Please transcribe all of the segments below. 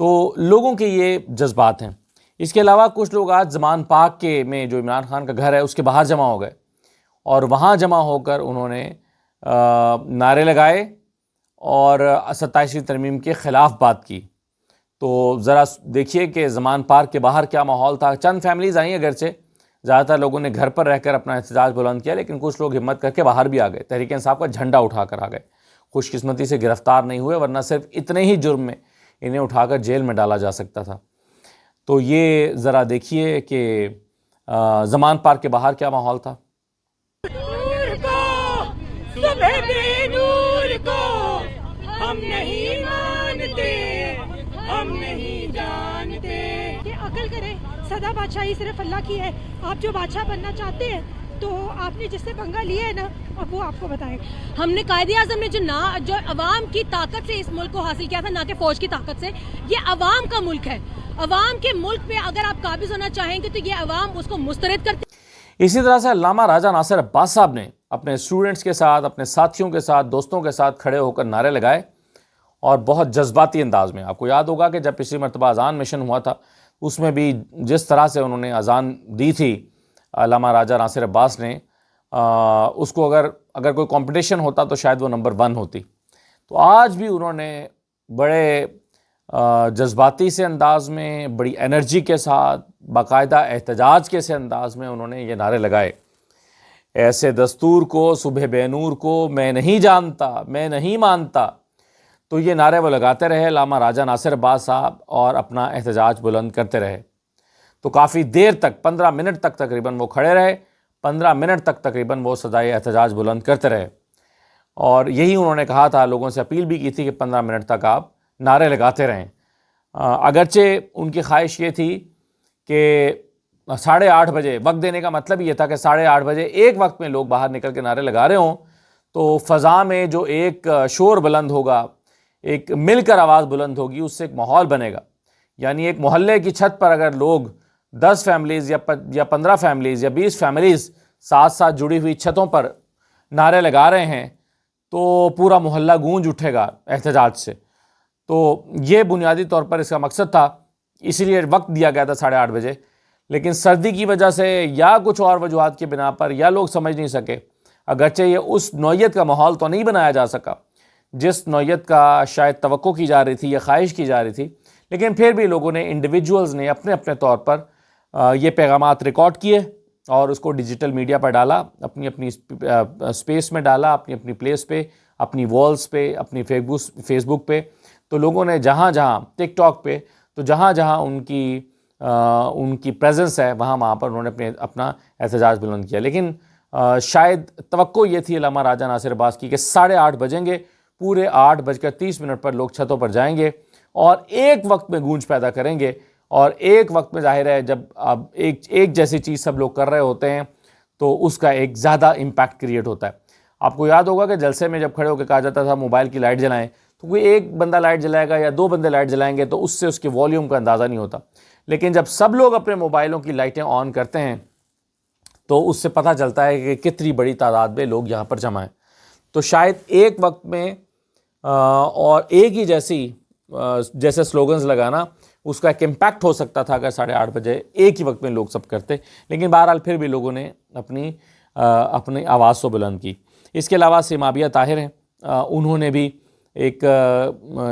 تو لوگوں کے یہ جذبات ہیں. اس کے علاوہ کچھ لوگ آج زمان پاک کے میں جو عمران خان کا گھر ہے اس کے باہر جمع ہو گئے اور وہاں جمع ہو کر انہوں نے نعرے لگائے اور 27ویں ترمیم کے خلاف بات کی. تو ذرا دیکھیے کہ زمان پارک کے باہر کیا ماحول تھا. چند فیملیز آئیں اگرچہ، زیادہ تر لوگوں نے گھر پر رہ کر اپنا احتجاج بلند کیا، لیکن کچھ لوگ ہمت کر کے باہر بھی آ گئے، تحریک انصاف کا جھنڈا اٹھا کر آ گئے. خوش قسمتی سے گرفتار نہیں ہوئے، ورنہ صرف اتنے ہی جرم میں انہیں اٹھا کر جیل میں ڈالا جا سکتا تھا. تو یہ ذرا دیکھیے کہ زمان پارک کے باہر کیا ماحول تھا. ہم نہیں مانتے، ہم نہیں جانتے کہ عقل کرے. سدا بادشاہی صرف اللہ کی ہے. آپ جو بادشاہ بننا چاہتے ہیں تو آپ نے جس سے پنگا لیا ہے نا، اب وہ آپ کو بتائے. ہم نے قائد اعظم نے جو عوام کی طاقت سے اس ملک کو حاصل کیا تھا، نہ کہ فوج کی طاقت سے. یہ عوام کا ملک ہے. عوام کے ملک پہ اگر آپ قابض ہونا چاہیں گے تو یہ عوام اس کو مسترد کرتے. اسی طرح سے علامہ راجہ ناصر عباس صاحب نے اپنے اسٹوڈنٹس کے ساتھ، اپنے ساتھیوں کے ساتھ، دوستوں کے ساتھ کھڑے ہو کر نعرے لگائے اور بہت جذباتی انداز میں. آپ کو یاد ہوگا کہ جب پچھلی مرتبہ اذان مشن ہوا تھا اس میں بھی جس طرح سے انہوں نے اذان دی تھی علامہ راجہ ناصر عباس نے، اس کو اگر کوئی کمپٹیشن ہوتا تو شاید وہ نمبر 1 ہوتی. تو آج بھی انہوں نے بڑے جذباتی سے انداز میں، بڑی انرجی کے ساتھ، باقاعدہ احتجاج کے سے انداز میں انہوں نے یہ نعرے لگائے. ایسے دستور کو، صبح بے نور کو میں نہیں جانتا، میں نہیں مانتا. تو یہ نعرے وہ لگاتے رہے علامہ راجہ ناصر عباس صاحب اور اپنا احتجاج بلند کرتے رہے. تو کافی دیر تک، 15 منٹ تک تقریباً وہ کھڑے رہے. 15 منٹ تک تقریباً وہ صدائے احتجاج بلند کرتے رہے اور یہی انہوں نے کہا تھا، لوگوں سے اپیل بھی کی تھی کہ 15 منٹ تک آپ نعرے لگاتے رہیں. اگرچہ ان کی خواہش یہ تھی کہ 8:30 بجے، وقت دینے کا مطلب یہ تھا کہ 8:30 بجے ایک وقت میں لوگ باہر نکل کے نعرے لگا رہے ہوں تو فضا میں جو ایک شور بلند ہوگا، ایک مل کر آواز بلند ہوگی، اس سے ایک ماحول بنے گا. یعنی ایک محلے کی چھت پر اگر لوگ 10 فیملیز یا 15 فیملیز یا 20 فیملیز ساتھ ساتھ جڑی ہوئی چھتوں پر نعرے لگا رہے ہیں تو پورا محلہ گونج اٹھے گا احتجاج سے. تو یہ بنیادی طور پر اس کا مقصد تھا، اسی لیے وقت دیا گیا تھا 8:30 بجے. لیکن سردی کی وجہ سے یا کچھ اور وجوہات کی بنا پر یا لوگ سمجھ نہیں سکے. اگرچہ یہ اس نوعیت کا ماحول تو نہیں بنایا جا سکا جس نوعیت کا شاید توقع کی جا رہی تھی یا خواہش کی جا رہی تھی، لیکن پھر بھی لوگوں نے، انڈیویجولز نے اپنے اپنے طور پر یہ پیغامات ریکارڈ کیے اور اس کو ڈیجیٹل میڈیا پر ڈالا، اپنی اپنی اسپیس میں ڈالا، اپنی اپنی پلیس پہ، اپنی والز پہ، اپنی فیس بک پہ. تو لوگوں نے جہاں جہاں، ٹک ٹاک پہ، تو جہاں جہاں ان کی پریزنس ہے وہاں پر انہوں نے اپنا احتجاج بلند کیا. لیکن شاید توقع یہ تھی علامہ راجہ ناصر عباس کی کہ 8:30 بجیں گے، پورے 8:30 پر لوگ چھتوں پر جائیں گے اور ایک وقت میں گونج پیدا کریں گے. اور ایک وقت میں ظاہر ہے جب اب ایک جیسی چیز سب لوگ کر رہے ہوتے ہیں تو اس کا ایک زیادہ امپیکٹ کریٹ ہوتا ہے. آپ کو یاد ہوگا کہ جلسے میں جب کھڑے ہو کے کہا جاتا تھا موبائل کی لائٹ جلائیں، تو کوئی ایک بندہ لائٹ جلائے گا یا 2 بندے لائٹ جلائیں گے تو اس سے اس کے والیوم کا اندازہ نہیں ہوتا. لیکن جب سب لوگ اپنے موبائلوں کی لائٹیں آن کرتے ہیں تو اس سے پتہ چلتا ہے کہ کتنی بڑی تعداد میں لوگ یہاں پر جمع ہیں. تو شاید ایک وقت میں اور ایک ہی جیسے سلوگنز لگانا، اس کا ایک امپیکٹ ہو سکتا تھا اگر 8:30 بجے ایک ہی وقت میں لوگ سب کرتے. لیکن بہرحال پھر بھی لوگوں نے اپنی آواز تو بلند کی. اس کے علاوہ سیمابیہ طاہر ہیں، انہوں نے بھی ایک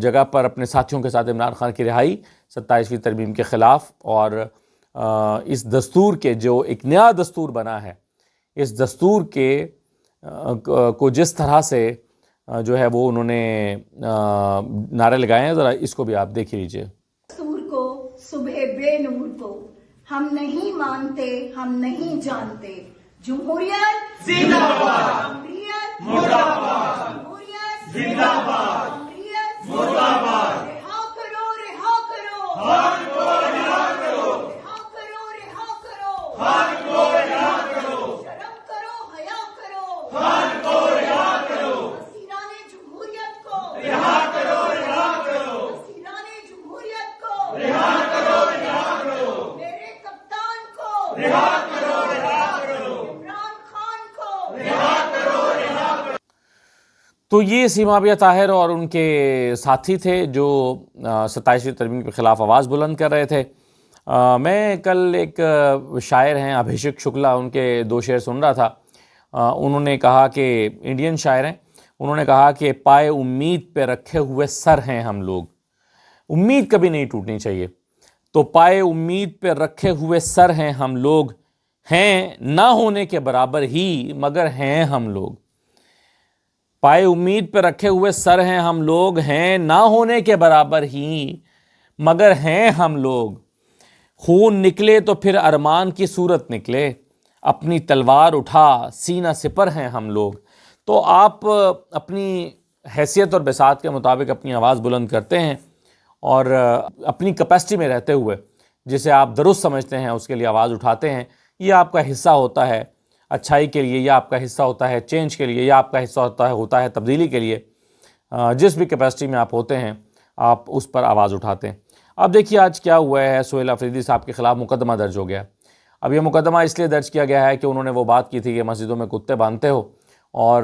جگہ پر اپنے ساتھیوں کے ساتھ عمران خان کی رہائی، 27ویں ترمیم کے خلاف اور اس دستور کے جو ایک نیا دستور بنا ہے، اس دستور کے کو جس طرح سے جو ہے وہ انہوں نے نعرے لگائے ہیں، ذرا اس کو بھی آپ دیکھ لیجئے. دستور کو، صبح بے نور کو ہم نہیں مانتے، ہم نہیں جانتے. جمہوریت زندہ باد، جمہوریت مرد آباد، جمہوریت زندہ باد، جمہوریت مرد آباد. رہا کرو، رہا کرو، خان کو رہا کرو، رہا کرو، رہا کرو، خان کو رہا کرو. شرم کرو، حیا کرو، خان کو رہا کرو. اسیران جمہوریت کو رہا کرو، رہا کرو. اسیران جمہوریت کو رہا کرو، رہا کرو. میرے کپتان کو رہا کرو، رہا کرو. عمران خان کو رہا کرو، رہا کرو. تو یہ سیمابیہ طاہر اور ان کے ساتھی تھے جو 27ویں ترمیم کے خلاف آواز بلند کر رہے تھے۔ میں کل ایک شاعر ہیں ابھیشیک شکلا، ان کے 2 شعر سن رہا تھا۔ انہوں نے کہا کہ انڈین شاعر ہیں، انہوں نے کہا کہ پائے امید پہ رکھے ہوئے سر ہیں ہم لوگ، امید کبھی نہیں ٹوٹنی چاہیے۔ تو پائے امید پہ رکھے ہوئے سر ہیں ہم لوگ، ہیں نہ ہونے کے برابر ہی مگر ہیں ہم لوگ۔ پائے امید پہ رکھے ہوئے سر ہیں ہم لوگ، ہیں نہ ہونے کے برابر ہی مگر ہیں ہم لوگ۔ خون نکلے تو پھر ارمان کی صورت نکلے، اپنی تلوار اٹھا سینہ سپر ہیں ہم لوگ۔ تو آپ اپنی حیثیت اور بساط کے مطابق اپنی آواز بلند کرتے ہیں اور اپنی کیپیسٹی میں رہتے ہوئے جسے آپ درست سمجھتے ہیں اس کے لیے آواز اٹھاتے ہیں۔ یہ آپ کا حصہ ہوتا ہے اچھائی کے لیے، یہ آپ کا حصہ ہوتا ہے چینج کے لیے، یہ آپ کا حصہ ہوتا ہے تبدیلی کے لیے۔ جس بھی کیپیسٹی میں آپ ہوتے ہیں آپ اس پر آواز اٹھاتے ہیں۔ اب دیکھیے آج کیا ہوا ہے، سہیل آفریدی صاحب کے خلاف مقدمہ درج ہو گیا۔ اب یہ مقدمہ اس لیے درج کیا گیا ہے کہ انہوں نے وہ بات کی تھی کہ مسجدوں میں کتے باندھتے ہو، اور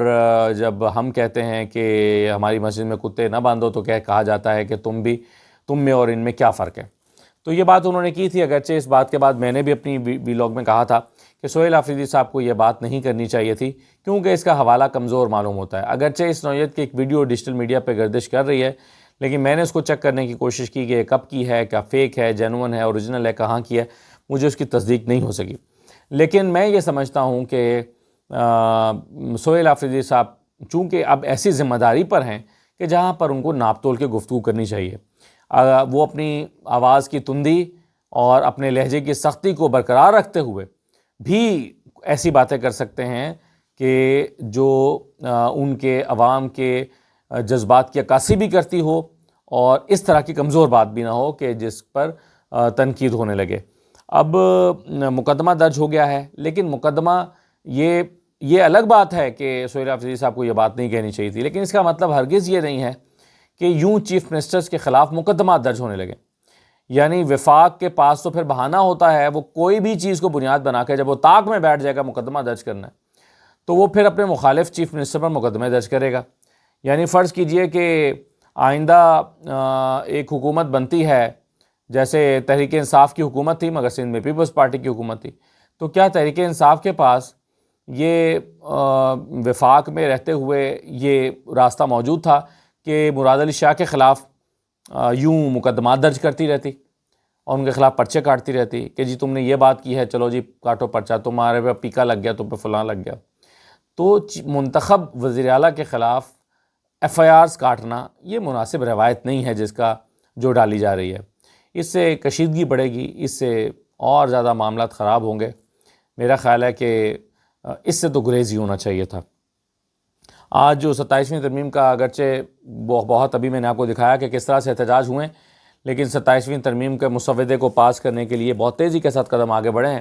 جب ہم کہتے ہیں کہ ہماری مسجد میں کتے نہ باندھو تو کہا جاتا ہے کہ تم میں اور ان میں کیا فرق ہے۔ تو یہ بات انہوں نے کی تھی، اگرچہ اس بات کے بعد میں نے بھی اپنی ویلاگ میں کہا تھا کہ سہیل آفریدی صاحب کو یہ بات نہیں کرنی چاہیے تھی کیونکہ اس کا حوالہ کمزور معلوم ہوتا ہے۔ اگرچہ اس نوعیت کی ایک ویڈیو ڈیجیٹل میڈیا پہ گردش کر رہی ہے، لیکن میں نے اس کو چیک کرنے کی کوشش کی کہ یہ کب کی ہے، کیا فیک ہے، جینون ہے، اوریجنل ہے، کہاں کی ہے، مجھے اس کی تصدیق نہیں ہو سکی۔ لیکن میں یہ سمجھتا ہوں کہ سہیل آفریدی صاحب چونکہ اب ایسی ذمہ داری پر ہیں کہ جہاں پر ان کو ناپ تول کے گفتگو کرنی چاہیے، وہ اپنی آواز کی تندی اور اپنے لہجے کی سختی کو برقرار رکھتے ہوئے بھی ایسی باتیں کر سکتے ہیں کہ جو ان کے عوام کے جذبات کی عکاسی بھی کرتی ہو اور اس طرح کی کمزور بات بھی نہ ہو کہ جس پر تنقید ہونے لگے۔ اب مقدمہ درج ہو گیا ہے، لیکن مقدمہ یہ الگ بات ہے کہ سہیل آفریدی صاحب کو یہ بات نہیں کہنی چاہیے تھی، لیکن اس کا مطلب ہرگز یہ نہیں ہے کہ یوں چیف منسٹرز کے خلاف مقدمات درج ہونے لگے۔ یعنی وفاق کے پاس تو پھر بہانہ ہوتا ہے، وہ کوئی بھی چیز کو بنیاد بنا کے جب وہ طاق میں بیٹھ جائے گا مقدمہ درج کرنا ہے تو وہ پھر اپنے مخالف چیف منسٹر پر مقدمے درج کرے گا۔ یعنی فرض کیجئے کہ آئندہ ایک حکومت بنتی ہے، جیسے تحریک انصاف کی حکومت تھی مگر سندھ میں پیپلز پارٹی کی حکومت تھی، تو کیا تحریک انصاف کے پاس یہ وفاق میں رہتے ہوئے یہ راستہ موجود تھا کہ مراد علی شاہ کے خلاف یوں مقدمات درج کرتی رہتی اور ان کے خلاف پرچے کاٹتی رہتی کہ جی تم نے یہ بات کی ہے، چلو جی کاٹو پرچہ، تمہارے پہ پیکا لگ گیا، تم پہ فلاں لگ گیا۔ تو منتخب وزیر اعلیٰ کے خلاف ایف آئی آرز کاٹنا یہ مناسب روایت نہیں ہے جو ڈالی جا رہی ہے۔ اس سے کشیدگی بڑھے گی، اس سے اور زیادہ معاملات خراب ہوں گے۔ میرا خیال ہے کہ اس سے تو گریز ہی ہونا چاہیے تھا۔ آج جو 27ویں ترمیم کا اگرچہ بہت ابھی میں نے آپ کو دکھایا کہ کس طرح سے احتجاج ہوئے، لیکن 27ویں ترمیم کے مسودے کو پاس کرنے کے لیے بہت تیزی کے ساتھ قدم آگے بڑھے ہیں۔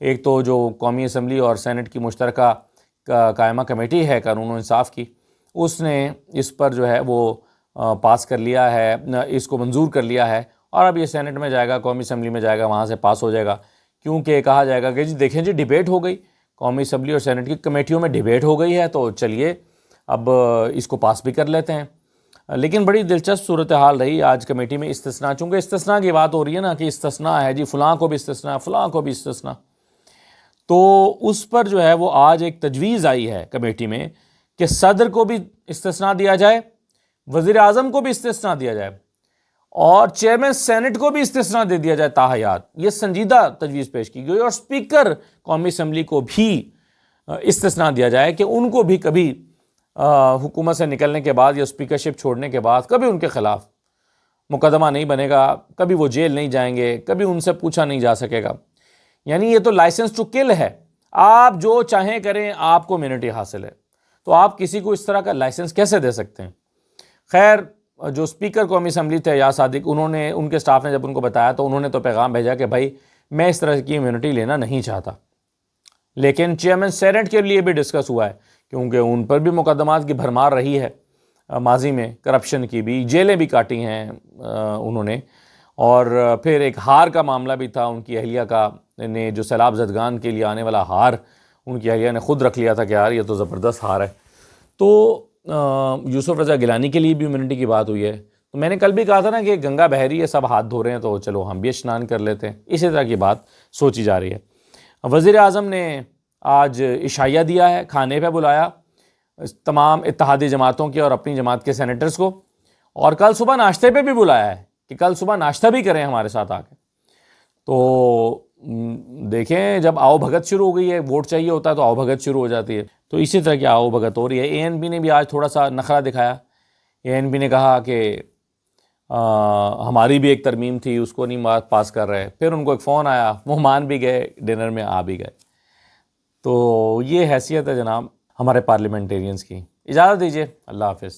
ایک تو جو قومی اسمبلی اور سینٹ کی مشترکہ قائمہ کمیٹی ہے قانون و انصاف کی، اس نے اس پر جو ہے وہ پاس کر لیا ہے، اس کو منظور کر لیا ہے، اور اب یہ سینٹ میں جائے گا، قومی اسمبلی میں جائے گا، وہاں سے پاس ہو جائے گا، کیونکہ کہا جائے گا کہ جی دیکھیں جی ڈیبیٹ ہو گئی، قومی اسمبلی اور سینٹ کی کمیٹیوں میں ڈیبیٹ ہو گئی ہے، تو چلیے اب اس کو پاس بھی کر لیتے ہیں۔ لیکن بڑی دلچسپ صورتحال رہی آج کمیٹی میں استثناء، چونکہ استثناء کی بات ہو رہی ہے نا کہ استثناء ہے جی، فلاں کو بھی استثناء، فلاں کو بھی استثناء، تو اس پر جو ہے وہ آج ایک تجویز آئی ہے کمیٹی میں کہ صدر کو بھی استثناء دیا جائے، وزیر اعظم کو بھی استثناء دیا جائے، اور چیئرمین سینٹ کو بھی استثناء دے دیا جائے تاحیات۔ یہ سنجیدہ تجویز پیش کی گئی، اور اسپیکر قومی اسمبلی کو بھی استثناء دیا جائے کہ ان کو بھی کبھی حکومت سے نکلنے کے بعد یا اسپیکرشپ چھوڑنے کے بعد کبھی ان کے خلاف مقدمہ نہیں بنے گا، کبھی وہ جیل نہیں جائیں گے، کبھی ان سے پوچھا نہیں جا سکے گا۔ یعنی یہ تو لائسنس ٹو کل ہے، آپ جو چاہیں کریں، آپ کو امیونٹی حاصل ہے، تو آپ کسی کو اس طرح کا لائسنس کیسے دے سکتے ہیں؟ خیر، جو اسپیکر قومی اسمبلی تھے یا صادق، ان کے سٹاف نے جب ان کو بتایا تو انہوں نے تو پیغام بھیجا کہ بھائی میں اس طرح کی امیونٹی لینا نہیں چاہتا۔ لیکن چیئرمین سینٹ کے لیے بھی ڈسکس ہوا ہے، کیونکہ ان پر بھی مقدمات کی بھرمار رہی ہے ماضی میں، کرپشن کی بھی، جیلیں بھی کاٹی ہیں انہوں نے، اور پھر ایک ہار کا معاملہ بھی تھا، ان کی اہلیہ کا نے جو سیلاب زدگان کے لیے آنے والا ہار ان کی اہلیہ نے خود رکھ لیا تھا کہ یار یہ تو زبردست ہار ہے۔ تو یوسف رضا گیلانی کے لیے بھی امیونٹی کی بات ہوئی ہے. تو میں نے کل بھی کہا تھا نا کہ گنگا بہہ رہی ہے, سب ہاتھ دھو رہے ہیں, تو چلو ہم بھی اسنان کر لیتے ہیں. اسی طرح کی بات سوچی جا رہی ہے. وزیر اعظم نے آج عشائیہ دیا ہے, کھانے پہ بلایا تمام اتحادی جماعتوں کے اور اپنی جماعت کے سینیٹرز کو, اور کل صبح ناشتے پہ بھی بلایا ہے کہ کل صبح ناشتہ بھی کریں ہمارے ساتھ آ کے. تو دیکھیں, جب آؤ بھگت شروع ہو گئی ہے, ووٹ چاہیے ہوتا ہے تو آؤ بھگت شروع ہو جاتی ہے. تو اسی طرح کی آؤ بھگت ہو رہی ہے. ANP نے بھی آج تھوڑا سا نخرہ دکھایا. ANP نے کہا کہ ہماری بھی ایک ترمیم تھی, اس کو نہیں پاس کر رہے. پھر ان کو ایک فون آیا, وہ مان بھی گئے, ڈنر میں آ بھی گئے. تو یہ حیثیت ہے جناب ہمارے پارلیمنٹیرینز کی. اجازت دیجیے, اللہ حافظ.